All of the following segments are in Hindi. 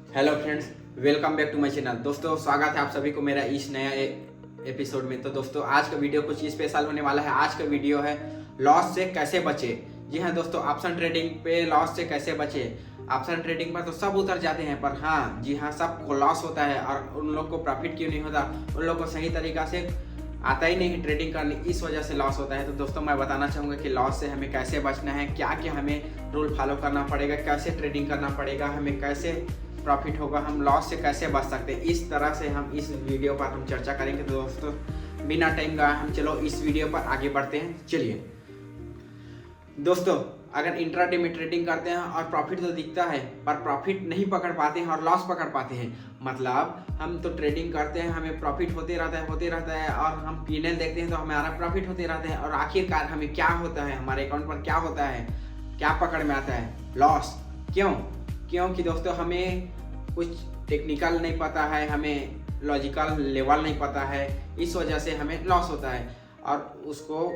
Hello friends, welcome back to my channel. दोस्तों स्वागत है आप सभी को मेरा इस नया एपिसोड में। तो दोस्तों आज का वीडियो कुछ स्पेशल होने वाला है। आज का वीडियो है लॉस से कैसे बचे। जी हाँ दोस्तों, ऑप्शन ट्रेडिंग पे लॉस से कैसे बचे। ऑप्शन ट्रेडिंग पर तो सब उतर जाते हैं, पर हाँ जी हाँ सबको लॉस होता है। और उन लोग को प्रॉफिट क्यों नहीं होता, उन लोग को सही तरीका से आता ही नहीं ट्रेडिंग करने, इस वजह से लॉस होता है। तो दोस्तों मैं बताना चाहूँगा कि लॉस से हमें कैसे बचना है, क्या क्या हमें रूल फॉलो करना पड़ेगा, कैसे ट्रेडिंग करना पड़ेगा, हमें कैसे प्रॉफिट होगा, हम लॉस से कैसे बच सकते हैं। इस तरह से हम इस वीडियो पर हम चर्चा करेंगे। तो दोस्तों बिना टाइम गवाए हम चलो इस वीडियो पर आगे बढ़ते हैं। चलिए दोस्तों, अगर इंट्राडे में ट्रेडिंग करते हैं और प्रॉफिट तो दिखता है पर प्रॉफिट नहीं पकड़ पाते हैं और लॉस पकड़ पाते हैं। मतलब हम तो ट्रेडिंग करते हैं, हमें प्रॉफिट होते रहता है और हम पीएनएल देखते हैं तो हमारा प्रॉफिट होते रहते हैं और आखिरकार हमें क्या होता है, हमारे अकाउंट पर क्या होता है, क्या पकड़ में आता है, लॉस। क्योंकि दोस्तों हमें कुछ टेक्निकल नहीं पता है, हमें लॉजिकल लेवल नहीं पता है, इस वजह से हमें लॉस होता है। और उसको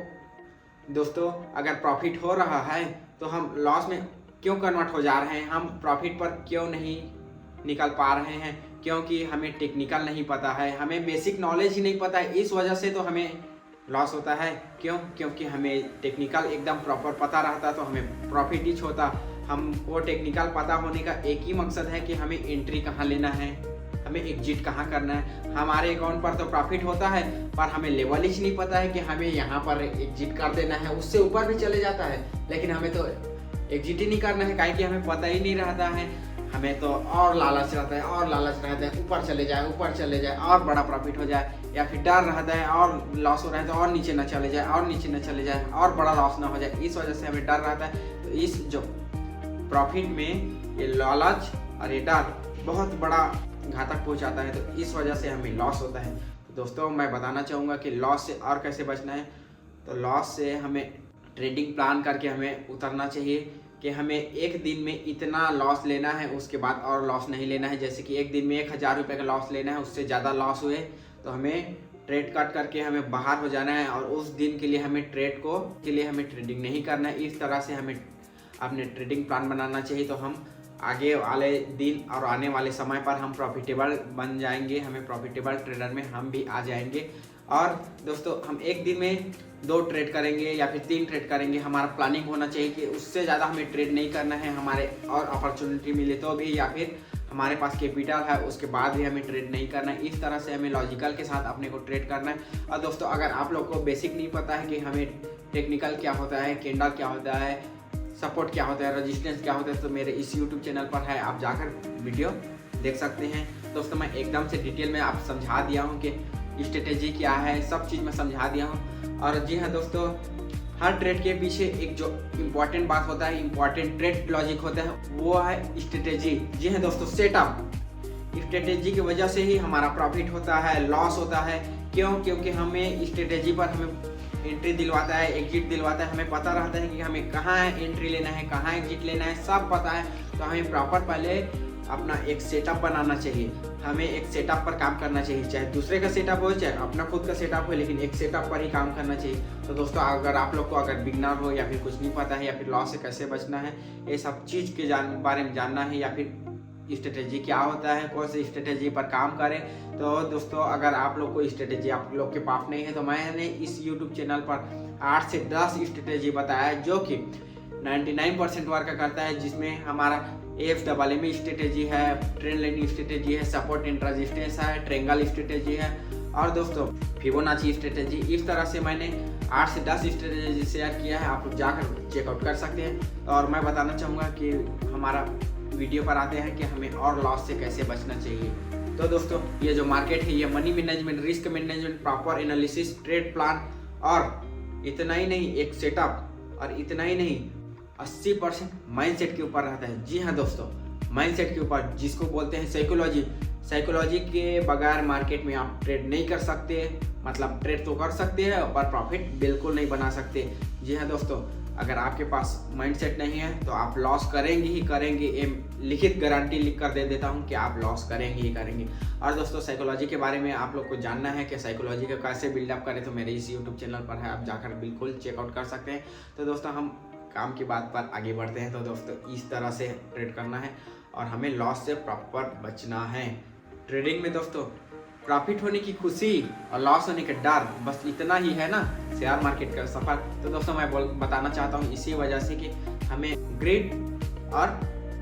दोस्तों अगर प्रॉफिट हो रहा है तो हम लॉस में क्यों कन्वर्ट हो जा रहे हैं, हम प्रॉफिट पर क्यों नहीं निकल पा रहे हैं, क्योंकि हमें टेक्निकल नहीं पता है, हमें बेसिक नॉलेज ही नहीं पता है। इस वजह से तो हमें लॉस होता है। क्योंकि हमें टेक्निकल एकदम प्रॉपर पता रहता तो हमें प्रॉफिट ही होता। हमको टेक्निकल पता होने का एक ही मकसद है कि हमें एंट्री कहाँ लेना है, हमें एग्जिट कहाँ करना है। हमारे अकाउंट पर तो प्रॉफिट होता है पर हमें लेवल ही नहीं पता है कि हमें यहाँ पर एग्जिट कर देना है, उससे ऊपर भी चले जाता है लेकिन हमें तो एग्जिट ही नहीं करना है, काहे कि हमें पता ही नहीं रहता है। हमें तो और लालच रहता है ऊपर चले जाए और बड़ा प्रॉफिट हो जाए, या फिर डर रहता है और लॉस हो रहा है तो और नीचे ना चले जाए और बड़ा लॉस ना हो जाए। इस वजह से हमें डर रहता है। तो इस जो प्रॉफिट में ये लालच और ये डर बहुत बड़ा घातक पहुंचाता है, तो इस वजह से हमें लॉस होता है। तो दोस्तों मैं बताना चाहूँगा कि लॉस से और कैसे बचना है। तो लॉस से हमें ट्रेडिंग प्लान करके हमें उतरना चाहिए कि हमें एक दिन में इतना लॉस लेना है, उसके बाद और लॉस नहीं लेना है। जैसे कि एक दिन में 1000 रुपये का लॉस लेना है, उससे ज़्यादा लॉस हुए तो हमें ट्रेड कट करके हमें बाहर हो जाना है और उस दिन के लिए हमें ट्रेडिंग नहीं करना है। इस तरह से हमें अपने ट्रेडिंग प्लान बनाना चाहिए, तो हम आगे वाले दिन और आने वाले समय पर हम प्रॉफिटेबल बन जाएंगे, हमें प्रॉफिटेबल ट्रेडर में हम भी आ जाएंगे। और दोस्तों हम एक दिन में 2 ट्रेड करेंगे या फिर 3 ट्रेड करेंगे, हमारा प्लानिंग होना चाहिए कि उससे ज़्यादा हमें ट्रेड नहीं करना है। हमारे और अपॉर्चुनिटी मिले तो भी, या फिर हमारे पास कैपिटल है उसके बाद भी हमें ट्रेड नहीं करना है। इस तरह से हमें लॉजिकल के साथ अपने को ट्रेड करना है। और दोस्तों अगर आप लोग को बेसिक नहीं पता है कि हमें टेक्निकल क्या होता है, कैंडल क्या होता है, सपोर्ट क्या होता है, रेजिस्टेंस क्या होता है, तो मेरे इस यूट्यूब चैनल पर है, आप जाकर वीडियो देख सकते हैं। दोस्तों मैं एकदम से डिटेल में आप समझा दिया हूँ कि स्ट्रेटेजी क्या है, सब चीज़ मैं समझा दिया हूँ। और जी हाँ दोस्तों, हर ट्रेड के पीछे एक जो इम्पोर्टेंट बात होता है, इम्पोर्टेंट ट्रेड लॉजिक होता है, वो है स्ट्रेटेजी। जी हाँ दोस्तों, सेटअप। स्ट्रेटेजी की वजह से ही हमारा प्रॉफिट होता है, लॉस होता है। क्योंकि हमें स्ट्रेटेजी पर हमें एंट्री दिलवाता है, एग्जिट दिलवाता है, हमें पता रहता है कि हमें कहाँ एंट्री लेना है, कहाँ एग्जिट लेना है, सब पता है। तो हमें प्रॉपर पहले अपना एक सेटअप बनाना चाहिए, हमें एक सेटअप पर काम करना चाहिए, चाहे दूसरे का सेटअप हो चाहे अपना खुद का सेटअप हो, लेकिन एक सेटअप पर ही काम करना चाहिए। तो दोस्तों अगर आप लोग को अगर बिगनर हो या फिर कुछ नहीं पता है, या फिर लॉस से कैसे बचना है, ये सब चीज़ के बारे में जानना है, या फिर स्ट्रेटेजी क्या होता है, कौन सी स्ट्रेटेजी पर काम करें, तो दोस्तों अगर आप लोग को स्ट्रेटेजी आप लोग के पास नहीं है तो मैंने इस यूट्यूब चैनल पर 8 से 10 स्ट्रेटेजी बताया है जो कि 99% वर्क करता है, जिसमें हमारा AFMM स्ट्रेटेजी है, ट्रेंड लाइन स्ट्रेटेजी है, सपोर्ट एंड रेजिस्टेंस है, ट्रायंगल स्ट्रेटेजी है और दोस्तों फिबोनाची स्ट्रेटेजी। इस तरह से मैंने 8 से 10 स्ट्रेटेजी शेयर किया है, आप लोग जाकर चेकआउट कर सकते हैं। और मैं बताना चाहूँगा कि हमारा वीडियो पर आते हैं कि हमें और लॉस से कैसे बचना चाहिए। तो दोस्तों ये जो मार्केट है, ये money management, risk management, proper analysis, trade plan और इतना ही नहीं एक सेटअप, और इतना ही नहीं 80% माइंडसेट के ऊपर रहता है। जी हाँ दोस्तों, माइंडसेट के ऊपर, जिसको बोलते हैं साइकोलॉजी के बगैर मार्केट में आप ट्रेड नहीं कर सकते। मतलब ट्रेड तो कर सकते हैं पर प्रॉफिट बिल्कुल नहीं बना सकते। जी हाँ दोस्तों, अगर आपके पास माइंडसेट नहीं है तो आप लॉस करेंगे ही करेंगे। लिखित गारंटी लिख कर दे देता हूँ कि आप लॉस करेंगे ही करेंगे। और दोस्तों साइकोलॉजी के बारे में आप लोग को जानना है कि साइकोलॉजी का कैसे बिल्डअप करें, तो मेरे इस यूट्यूब चैनल पर है, आप जाकर बिल्कुल चेकआउट कर सकते हैं। तो दोस्तों हम काम की बात पर आगे बढ़ते हैं। तो दोस्तों इस तरह से ट्रेड करना है। और हमें लॉस से प्रॉपर बचना है। ट्रेडिंग में दोस्तों प्रॉफिट होने की खुशी और लॉस होने का डर, बस इतना ही है ना शेयर मार्केट का सफर। तो दोस्तों मैं बताना चाहता हूँ इसी वजह से कि हमें ग्रीड और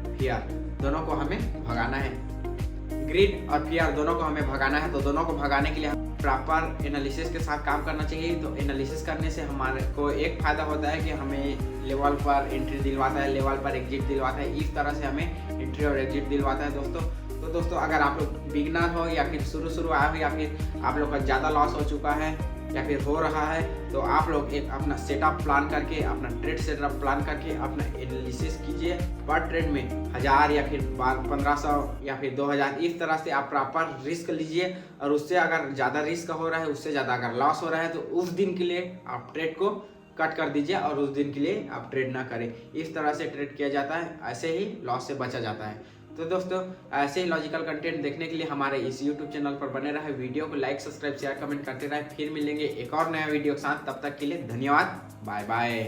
फियर दोनों को हमें भगाना है। ग्रीड और फियर दोनों को हमें भगाना है। तो दोनों को भगाने के लिए प्रॉपर एनालिसिस के साथ काम करना चाहिए। तो एनालिसिस करने से हमारे को एक फ़ायदा होता है कि हमें लेवल पर एंट्री दिलवाता है, लेवल पर एग्जिट दिलवाता है। इस तरह से हमें एंट्री और एग्जिट दिलवाता है दोस्तों। तो दोस्तों अगर आप लोग बिगिनर हो या फिर शुरू आए हो या फिर आप लोग का ज़्यादा लॉस हो चुका है या फिर हो रहा है, तो आप लोग एक अपना सेटअप प्लान करके, अपना ट्रेड सेटअप प्लान करके अपना एनालिसिस कीजिए। पर ट्रेड में 1000 या फिर 1500 या फिर 2000 इस तरह से आप प्रॉपर रिस्क लीजिए। और उससे अगर ज़्यादा रिस्क हो रहा है, उससे ज़्यादा अगर लॉस हो रहा है, तो उस दिन के लिए आप ट्रेड को कट कर दीजिए और उस दिन के लिए आप ट्रेड ना करें। इस तरह से ट्रेड किया जाता है, ऐसे ही लॉस से बचा जाता है। तो दोस्तों ऐसे ही लॉजिकल कंटेंट देखने के लिए हमारे इस YouTube चैनल पर बने रहे। वीडियो को लाइक, सब्सक्राइब, शेयर, कमेंट करते रहे। फिर मिलेंगे एक और नया वीडियो के साथ। तब तक के लिए धन्यवाद। Bye bye.